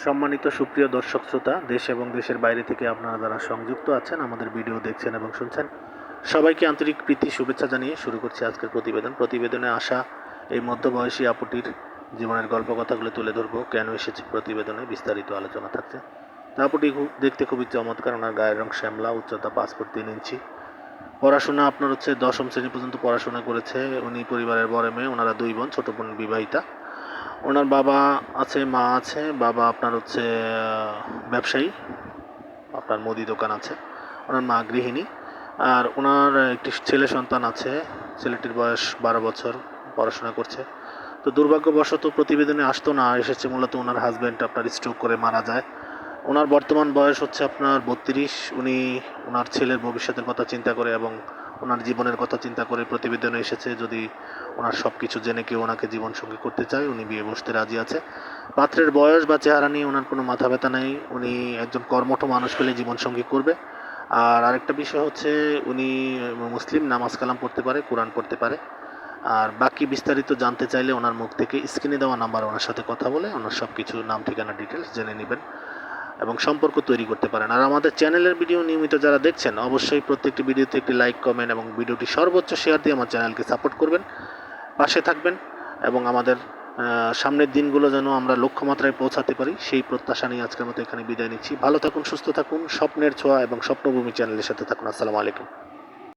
সম্মানিত সুপ্রিয় দর্শক শ্রোতা, দেশ এবং দেশের বাইরে থেকে আপনারা যারা সংযুক্ত আছেন, আমাদের ভিডিও দেখছেন এবং শুনছেন, সবাইকে আন্তরিক প্রীতি শুভেচ্ছা জানিয়ে শুরু করছি আজকের প্রতিবেদনে আসা এই মধ্যবয়সী আপুটির জীবনের গল্প কথাগুলো তুলে ধরবো। কেন এসেছে প্রতিবেদনে বিস্তারিত আলোচনা থাকছে। আপুটি দেখতে খুবই চমৎকার। ওনার গায়ের রং শ্যামলা, উচ্চতা 5 ফুট 3 ইঞ্চি। পড়াশোনা আপনার হচ্ছে 10ম শ্রেণী পর্যন্ত পড়াশোনা করেছে। উনি পরিবারের বড় মেয়ে। ওনারা 2 বোন, ছোট বোন বিবাহিতা। ওনার বাবা আছে, মা আছে। বাবা আপনার হচ্ছে ব্যবসায়ী, আপনার মুদি দোকান আছে। ওনার মা গৃহিণী। আর ওনার একটি ছেলে সন্তান আছে। ছেলেটির বয়স 12 বছর, পড়াশোনা করছে। তো দুর্ভাগ্যবশত প্রতিবেদনে আসতো না, এসেছে মূলত ওনার হাজব্যান্ড আপনার স্ট্রোক করে মারা যায়। ওনার বর্তমান বয়স হচ্ছে আপনার 32। উনি ওনার ছেলের ভবিষ্যতের কথা চিন্তা করে এবং ওনার জীবনের কথা চিন্তা করে প্রতিবেদনে এসেছে। যদি ওনার সব কিছু জেনে কেউ ওনাকে জীবনসঙ্গী করতে চায়, উনি বিয়ে বসতে রাজি আছে। পাত্রের বয়স বা চেহারা নিয়ে ওনার কোনো মাথা ব্যথা নেই। উনি একজন কর্মঠ মানুষ পেলে জীবনসঙ্গী করবে। আর আরেকটা বিষয় হচ্ছে উনি মুসলিম, নামাজ কালাম পড়তে পারে, কোরআন পড়তে পারে। আর বাকি বিস্তারিত জানতে চাইলে ওনার মুখ থেকে স্ক্রিনে দেওয়া নাম্বার ওনার সাথে কথা বলে ওনার সব কিছু নাম, ঠিকানা, ডিটেলস জেনে নেবেন এবং সম্পর্ক তৈরি করতে পারেন। আর আমাদের চ্যানেলের ভিডিও নিয়মিত যারা দেখছেন, অবশ্যই প্রত্যেকটি ভিডিওতে একটি লাইক, কমেন্ট এবং ভিডিওটি সর্বোচ্চ শেয়ার দিয়ে আমার চ্যানেলকে সাপোর্ট করবেন, পাশে থাকবেন এবং আমাদের সামনের দিনগুলো যেন আমরা লক্ষ্যমাত্রায় পৌঁছাতে পারি, সেই প্রত্যাশা নিয়ে আজকের মতো এখানে বিদায় নিচ্ছি। ভালো থাকুন, সুস্থ থাকুন, স্বপ্নের ছোঁয়া এবং স্বপ্নভূমি চ্যানেলের সাথে থাকুন। আসসালামু আলাইকুম।